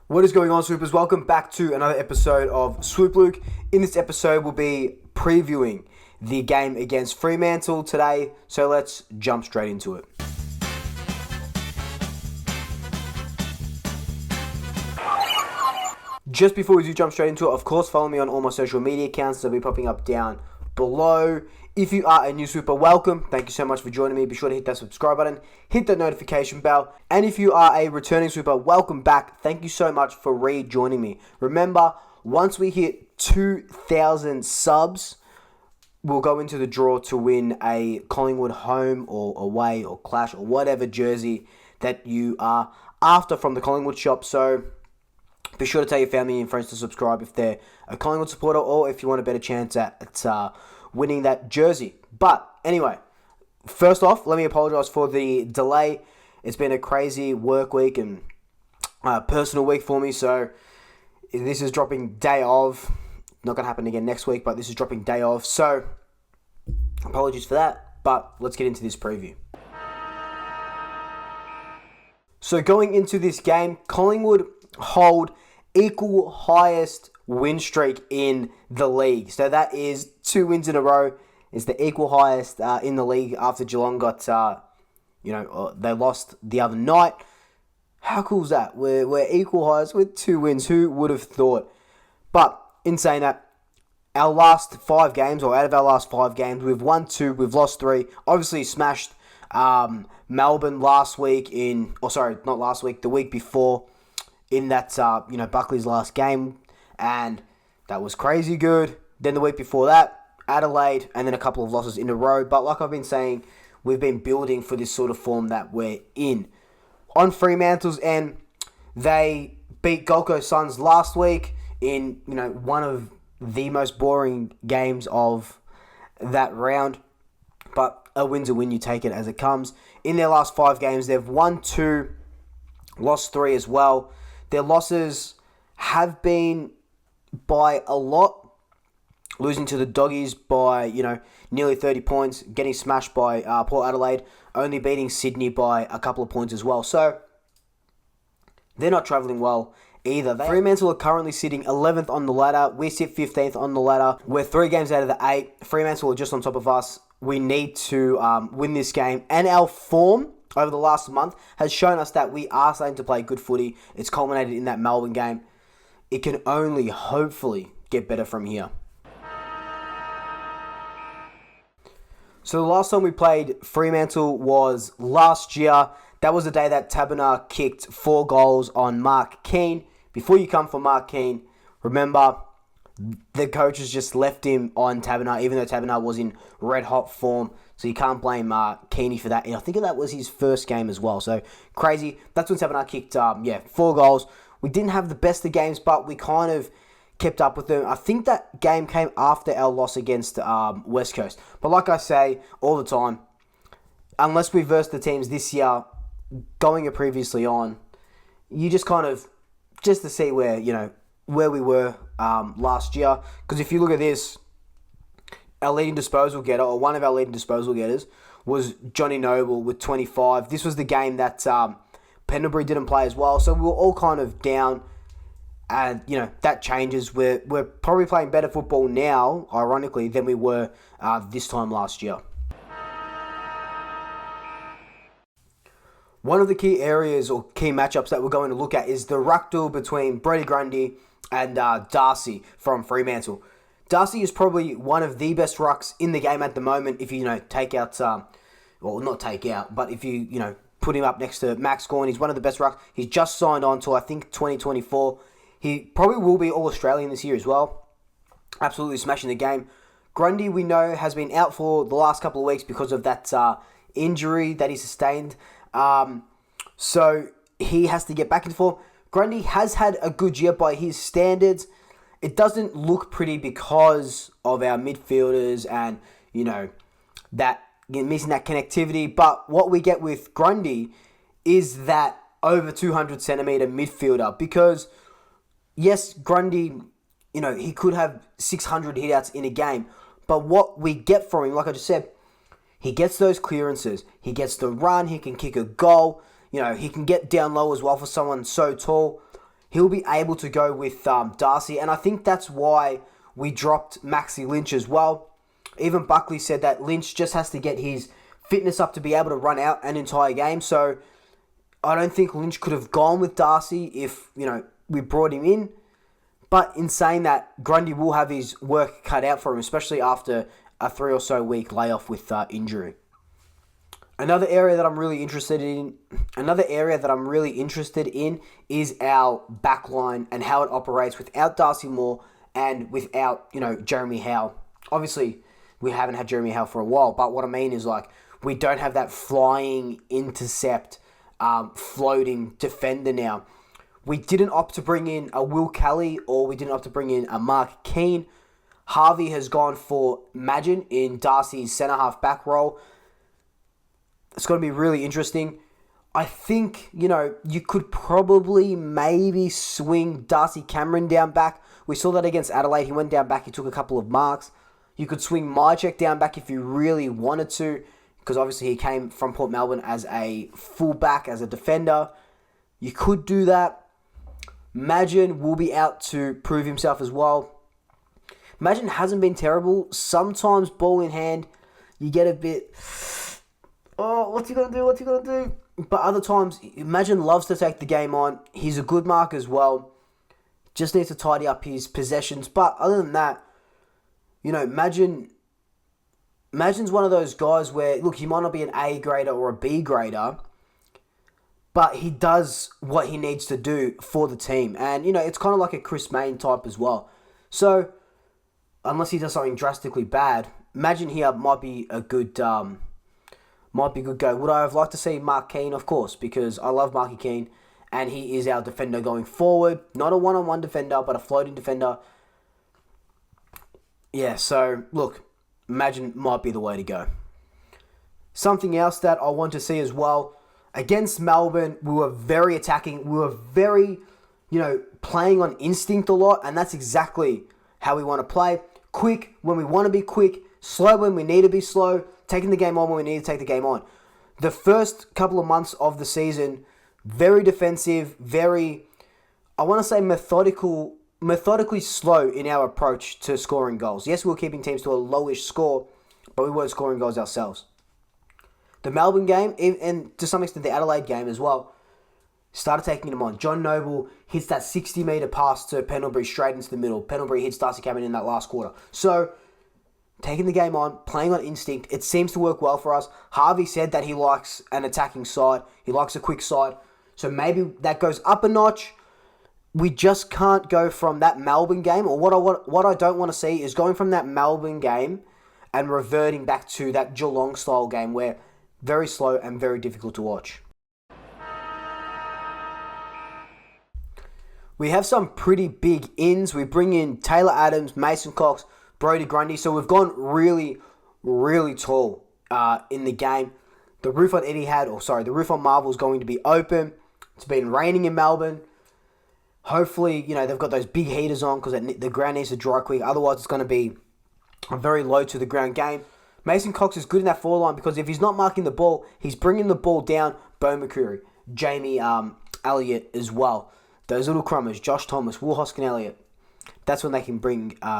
What is going on, Swoopers? Welcome back to another episode of Swoop Luke. In this episode, we'll be previewing the game against Fremantle today, so let's jump straight into it. Just before we do jump straight into it, of course, follow me on all my social media accounts. They'll be popping up down below. If you are a new Swooper, welcome. Thank you so much for joining me. Be sure to hit that subscribe button, hit that notification bell. And if you are a returning Swooper, welcome back. Thank you so much for rejoining me. Remember, once we hit 2,000 subs, we'll go into the draw to win a Collingwood home or away or clash or whatever jersey that you are after from the Collingwood shop. So be sure to tell your family and friends to subscribe if they're a Collingwood supporter or if you want a better chance at winning that jersey. But anyway, first off, let me apologize for the delay. It's been a crazy work week and personal week for me, so this is dropping day of. Not going to happen again next week, but this is dropping day of. So apologies for that, but let's get into this preview. So going into this game, Collingwood hold equal highest win streak in the league. So that is 2 wins in a row. It's the equal highest in the league after Geelong got, they lost the other night. How cool is that? We're equal highest with 2 wins. Who would have thought? But in saying that, our last 5 games, or out of our last 5 games, we've won 2, we've lost 3. Obviously smashed Melbourne last week the week before in that, Buckley's last game. And that was crazy good. Then the week before that, Adelaide, and then a couple of losses in a row. But like I've been saying, we've been building for this sort of form that we're in. On Fremantle's end, they beat Gold Coast Suns last week in, one of the most boring games of that round. But a win's a win, you take it as it comes. In their last 5 games, they've won 2, lost 3 as well. Their losses have been by a lot, losing to the Doggies by, nearly 30 points, getting smashed by Port Adelaide, only beating Sydney by a couple of points as well. So, they're not travelling well either. Fremantle are currently sitting 11th on the ladder. We sit 15th on the ladder. We're 3 games out of the 8. Fremantle are just on top of us. We need to win this game. And our form over the last month has shown us that we are starting to play good footy. It's culminated in that Melbourne game. It can only, hopefully, get better from here. So the last time we played Fremantle was last year. That was the day that Taberner kicked 4 goals on Mark Keane. Before you come for Mark Keane, remember, the coaches just left him on Taberner, even though Taberner was in red-hot form. So you can't blame Keaney for that. And I think that was his first game as well. So crazy. That's when Taberner kicked, 4 goals. We didn't have the best of games, but we kind of kept up with them. I think that game came after our loss against West Coast. But like I say all the time, unless we verse the teams this year, going previously on, you just kind of, just to see where we were last year. Because if you look at this, our leading disposal getter, or one of our leading disposal getters, was Johnny Noble with 25. This was the game that Pendlebury didn't play as well, so we were all kind of down, and that changes. We're probably playing better football now, ironically, than we were this time last year. One of the key areas or key matchups that we're going to look at is the ruck duel between Brody Grundy and Darcy from Fremantle. Darcy is probably one of the best rucks in the game at the moment. If you take out, not take out, but if you put him up next to Max Gawn, he's one of the best rucks. He's just signed on till I think 2024. He probably will be All-Australian this year as well. Absolutely smashing the game. Grundy, we know, has been out for the last couple of weeks because of that injury that he sustained. So he has to get back into form. Grundy has had a good year by his standards. It doesn't look pretty because of our midfielders and, that missing that connectivity. But what we get with Grundy is that over 200 centimeter midfielder. Because, yes, Grundy, he could have 600 hitouts in a game. But what we get from him, like I just said, he gets those clearances. He gets the run. He can kick a goal. He can get down low as well for someone so tall. he'll be able to go with Darcy, and I think that's why we dropped Maxi Lynch as well. Even Buckley said that Lynch just has to get his fitness up to be able to run out an entire game, so I don't think Lynch could have gone with Darcy if, we brought him in. But in saying that, Grundy will have his work cut out for him, especially after a 3 or so week layoff with injury. Another area that I'm really interested in is our backline and how it operates without Darcy Moore and without, Jeremy Howe. Obviously, we haven't had Jeremy Howe for a while, but what I mean is we don't have that flying intercept, floating defender now. We didn't opt to bring in a Will Kelly or we didn't opt to bring in a Mark Keane. Harvey has gone for Madgen in Darcy's centre-half back role. It's going to be really interesting. I think, you could probably maybe swing Darcy Cameron down back. We saw that against Adelaide. He went down back. He took a couple of marks. You could swing Mychek down back if you really wanted to, because obviously he came from Port Melbourne as a fullback, as a defender. You could do that. Madgen will be out to prove himself as well. Madgen hasn't been terrible. Sometimes ball in hand, you get a bit, what's he going to do? But other times, Madgen loves to take the game on. He's a good mark as well. Just needs to tidy up his possessions. But other than that, Madgen's one of those guys where, look, he might not be an A grader or a B grader, but he does what he needs to do for the team. And, it's kind of like a Chris Mayne type as well. So, unless he does something drastically bad, Madgen here might be a good go. Would I have liked to see Mark Keane? Of course, because I love Marky Keane, and he is our defender going forward. Not a one-on-one defender, but a floating defender. Yeah, so, look, Madgen might be the way to go. Something else that I want to see as well, against Melbourne, we were very attacking. We were very, playing on instinct a lot, and that's exactly how we want to play. Quick when we want to be quick, slow when we need to be slow, taking the game on when we need to take the game on. The first couple of months of the season, very defensive, very, I want to say methodically slow in our approach to scoring goals. Yes, we were keeping teams to a lowish score, but we weren't scoring goals ourselves. The Melbourne game, and to some extent the Adelaide game as well, started taking them on. John Noble hits that 60-metre pass to Pendlebury straight into the middle. Pendlebury hits Darcy Cameron in that last quarter. So, taking the game on, playing on instinct, it seems to work well for us. Harvey said that he likes an attacking side. He likes a quick side. So maybe that goes up a notch. We just can't go from that Melbourne game, or what I don't want to see is going from that Melbourne game and reverting back to that Geelong-style game where very slow and very difficult to watch. We have some pretty big ins. We bring in Taylor Adams, Mason Cox, Brodie Grundy. So we've gone really, really tall in the game. The roof on the roof on Marvel is going to be open. It's been raining in Melbourne. Hopefully, they've got those big heaters on because the ground needs to dry quick. Otherwise, it's going to be a very low to the ground game. Mason Cox is good in that forward line because if he's not marking the ball, he's bringing the ball down. Bo McCreary, Jamie Elliott as well. Those little crummers, Josh Thomas, Will Hoskin Elliott. That's when they can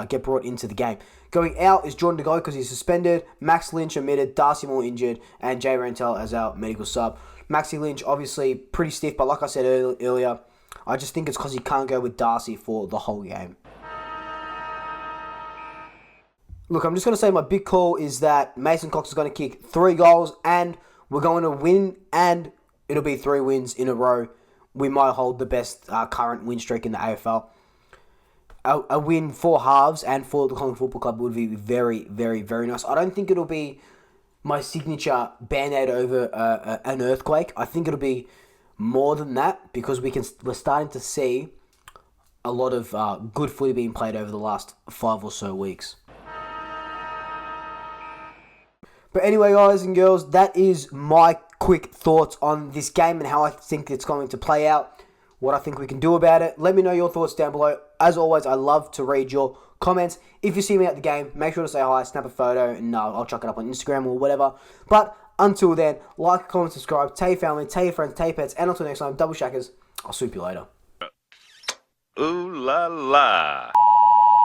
get brought into the game. Going out is Jordan De Goey because he's suspended. Max Lynch omitted, Darcy Moore injured, and Jay Rantel as our medical sub. Maxi Lynch, obviously, pretty stiff, but like I said earlier, I just think it's because he can't go with Darcy for the whole game. Look, I'm just going to say my big call is that Mason Cox is going to kick 3 goals, and we're going to win, and it'll be 3 wins in a row. We might hold the best current win streak in the AFL. A win for halves and for the Collingwood Football Club would be very, very, very nice. I don't think it'll be my signature band-aid over an earthquake. I think it'll be more than that because we're starting to see a lot of good footy being played over the last 5 or so weeks. But anyway, guys and girls, that is my quick thoughts on this game and how I think it's going to play out, what I think we can do about it. Let me know your thoughts down below. As always, I love to read your comments. If you see me at the game, make sure to say hi, snap a photo, and I'll chuck it up on Instagram or whatever. But until then, like, comment, subscribe, tell your family, tell your friends, tell your pets, and until next time, double shackers, I'll swoop you later. Ooh la la.